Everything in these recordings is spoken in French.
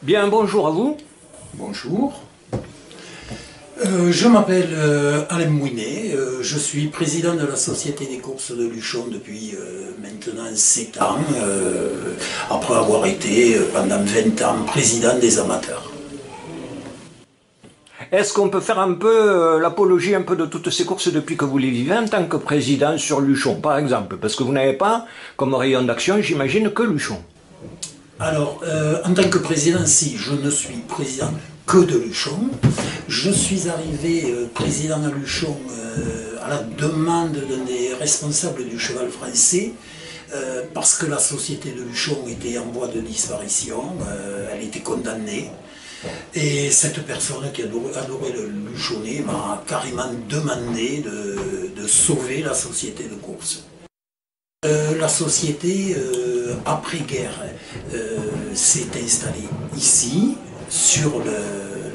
Bien, bonjour à vous. Bonjour. Je m'appelle Alain Mouinet, je suis président de la Société des courses de Luchon depuis maintenant 7 ans, après avoir été pendant 20 ans président des amateurs. Est-ce qu'on peut faire un peu l'apologie un peu de toutes ces courses depuis que vous les vivez en tant que président sur Luchon, par exemple? Parce que vous n'avez pas, comme rayon d'action, j'imagine, que Luchon. Alors, en tant que président, si, je ne suis président que de Luchon. Je suis arrivé président à Luchon à la demande d'un des responsables du cheval français, parce que la société de Luchon était en voie de disparition, elle était condamnée. Et cette personne qui adorait le luchonnet m'a carrément demandé de sauver la société de course. La société, après-guerre, s'est installée ici, sur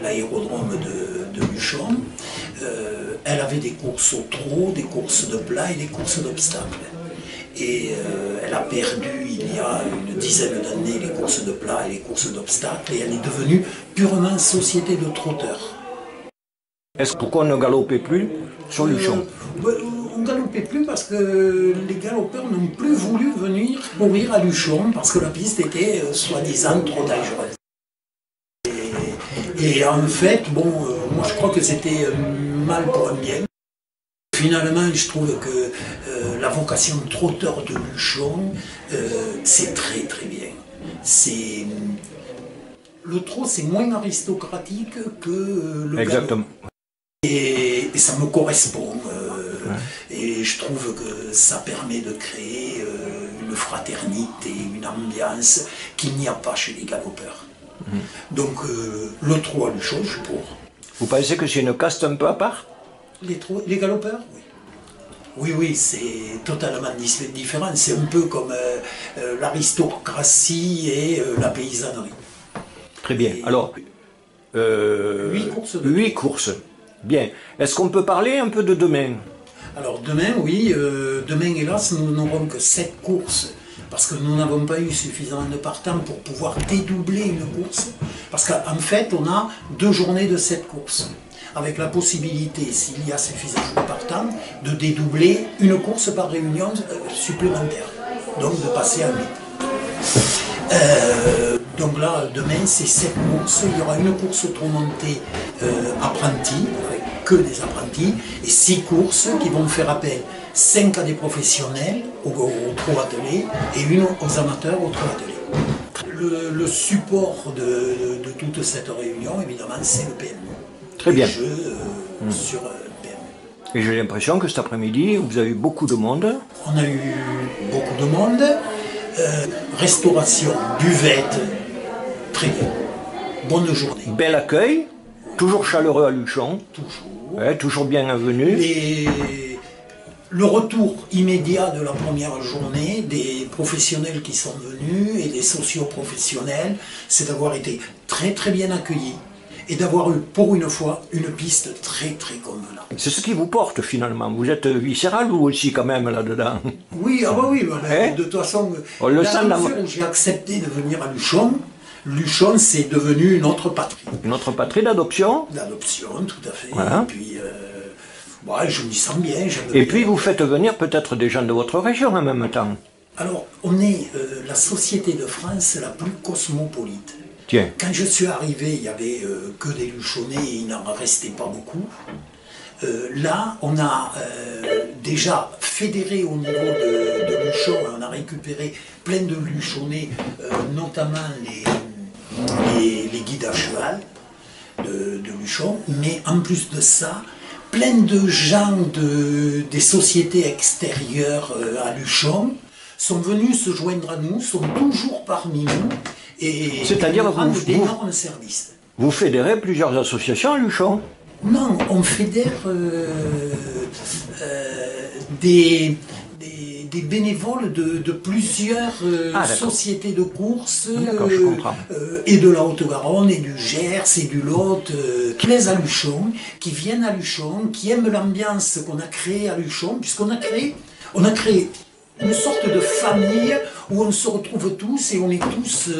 l'aérodrome de Luchon. Elle avait des courses au trot, des courses de plat et des courses d'obstacles. Et elle a perdu il y a une dizaine d'années les courses de plat et les courses d'obstacles, et elle est devenue purement société de trotteurs. Pourquoi on ne galopait plus sur Luchon? On ne galopait plus parce que les galopeurs n'ont plus voulu venir courir à Luchon parce que la piste était soi-disant trop dangereuse. Et en fait, bon, moi je crois que c'était mal pour un bien. Finalement, je trouve que la vocation de trotteur de Luchon, c'est très très bien. Le trot, c'est moins aristocratique que le Exactement. galop. Et ça me correspond. Et je trouve que ça permet de créer une fraternité, une ambiance qu'il n'y a pas chez les galopeurs. Donc le trot à Luchon, je suis pour. Vous pensez que c'est une caste un peu à part? Les galopeurs, oui. Oui, c'est totalement différent. C'est un peu comme l'aristocratie et la paysannerie. Très bien. Alors, 8 courses. 8 courses. Bien. Est-ce qu'on peut parler un peu de demain? Alors demain, oui. Demain, hélas, nous n'aurons que 7 courses. Parce que nous n'avons pas eu suffisamment de partants pour pouvoir dédoubler une course. Parce qu'en fait, on a 2 journées de 7 courses. Avec la possibilité, s'il y a suffisamment de partants, de dédoubler une course par réunion supplémentaire. Donc de passer à 8. Donc là, demain, c'est 7 courses. Il y aura une course trop montée apprentis, avec que des apprentis, et 6 courses qui vont faire appel 5 à des professionnels au trot attelé et une aux amateurs au trot attelé. Le support de toute cette réunion, évidemment, c'est le PMU. Très bien. Les jeux sur PMU. Et j'ai l'impression que cet après-midi, vous avez eu beaucoup de monde. On a eu beaucoup de monde. Restauration, buvette, très bien. Bonne journée. Bel accueil, toujours chaleureux à Luchon. Toujours. Ouais, toujours bienvenu. Le retour immédiat de la première journée des professionnels qui sont venus et des socio-professionnels, c'est d'avoir été très très bien accueillis et d'avoir eu pour une fois une piste très très convenable. C'est ce qui vous porte finalement. Vous êtes viscéral vous aussi quand même là-dedans? Oui, de toute façon, j'ai accepté de venir à Luchon. Luchon, c'est devenu une autre patrie. Une autre patrie d'adoption? D'adoption, tout à fait. Voilà. Et puis, je m'y sens bien. Et puis vous faites venir peut-être des gens de votre région en même temps? Alors, on est la société de France la plus cosmopolite. Tiens. Quand je suis arrivé, il n'y avait que des Luchonnais et il n'en restait pas beaucoup. Là, on a déjà fédéré au niveau de Luchon, on a récupéré plein de Luchonnais, notamment les guides à cheval de Luchon, mais en plus de ça, plein de gens des sociétés extérieures à Luchon sont venus se joindre à nous, sont toujours parmi nous, et c'est-à-dire rendent d'énormes services. Vous fédérez plusieurs associations à Luchon? Non, on fédère des bénévoles de plusieurs sociétés de courses, et de la Haute-Garonne, et du Gers, et du Lot, qui plaisent à Luchon, qui viennent à Luchon, qui aiment l'ambiance qu'on a créée à Luchon, puisqu'on a créé une sorte de famille où on se retrouve tous et on est tous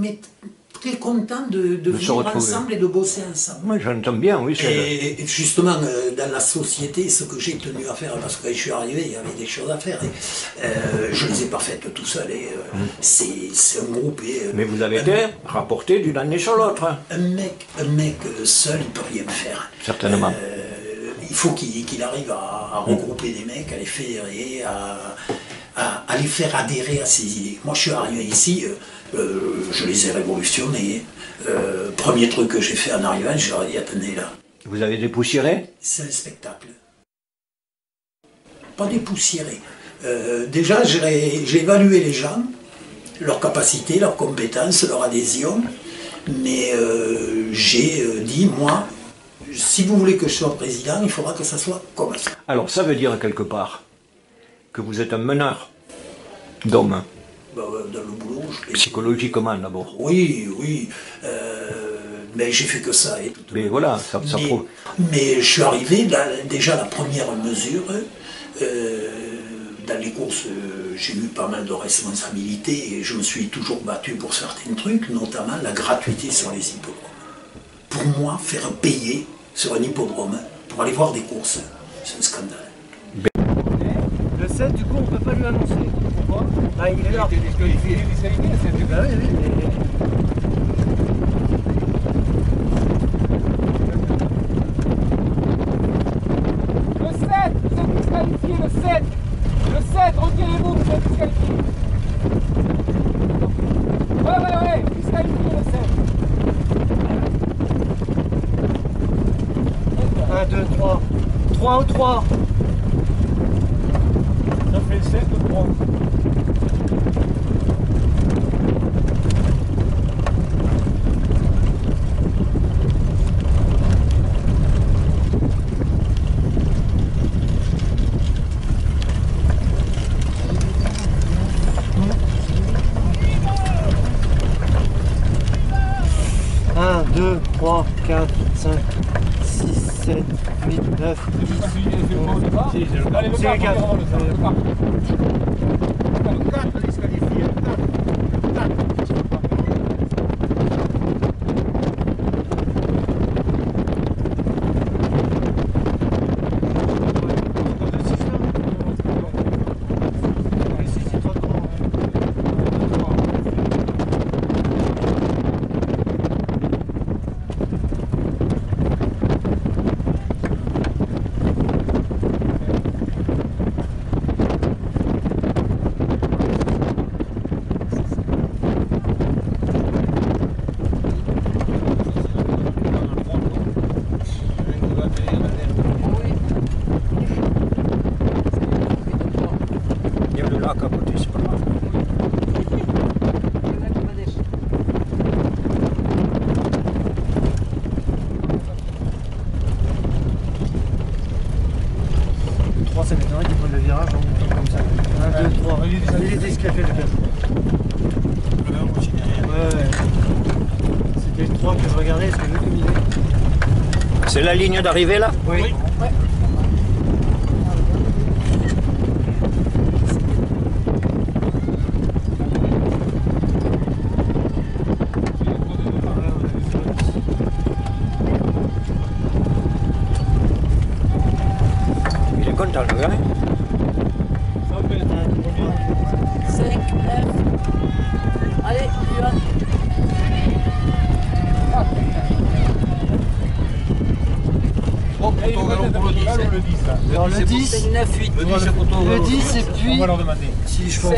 mais très content de vivre ensemble et de bosser ensemble. Oui, j'entends bien, oui. Et justement, dans la société, ce que j'ai tenu à faire, parce que quand je suis arrivé, il y avait des choses à faire. Je ne les ai pas faites tout seul. C'est un groupe. Mais vous avez été rapporté d'une année sur l'autre. Un mec seul, il ne peut rien faire. Certainement. Il faut qu'il arrive à regrouper des mecs, à les fédérer, à les faire adhérer à ses idées. Moi, je suis arrivé ici, je les ai révolutionnés. Premier truc que j'ai fait en arrivant, je leur ai dit, attendez là. Vous avez dépoussiéré? C'est un spectacle. Pas dépoussiéré. Déjà, j'ai évalué les gens, leurs capacités, leurs compétences, leur adhésion, mais j'ai dit, moi, si vous voulez que je sois président, il faudra que ça soit comme ça. Alors, ça veut dire quelque part que vous êtes un meneur d'hommes. Dans le boulot, Psychologiquement d'abord. Oui, oui. Mais j'ai fait que ça. Mais voilà, ça prouve. Mais je suis arrivé, déjà la première mesure, dans les courses, j'ai eu pas mal de responsabilités et je me suis toujours battu pour certains trucs, notamment la gratuité sur les hippodromes. Pour moi, faire payer sur un hippodrome pour aller voir des courses, c'est un scandale. Le 7, du coup, on ne peut pas lui annoncer. Pourquoi? Ah, il est là. Il est disqualifié, le 7. Bah oui, oui. Le 7, vous êtes disqualifié, le 7. Le 7, retirez-vous, vous êtes disqualifié. Ouais, disqualifié le 7. 1, 2, 3. 3 ou 3. Ça fait 7 ou 3. Un, 2, 3, 4, 5, 6, 7, 8, 9, 10. C'est les 4. Le 4 disqualifié. Il y a le lac à côté, c'est pas grave. Le 3, ça m'étonnerait qu'il prenne le virage comme ça. 1, 2, 3. Il est disqualifié le 4. Ouais. C'était le 3 que je regardais, est-ce que je dominais? C'est la ligne d'arrivée là? Oui. Ouais. Il est content le gars. 5, 9. Allez, plus loin. Alors le 10, C'est 9, 8. le 10 et puis On va leur demander. si je pense.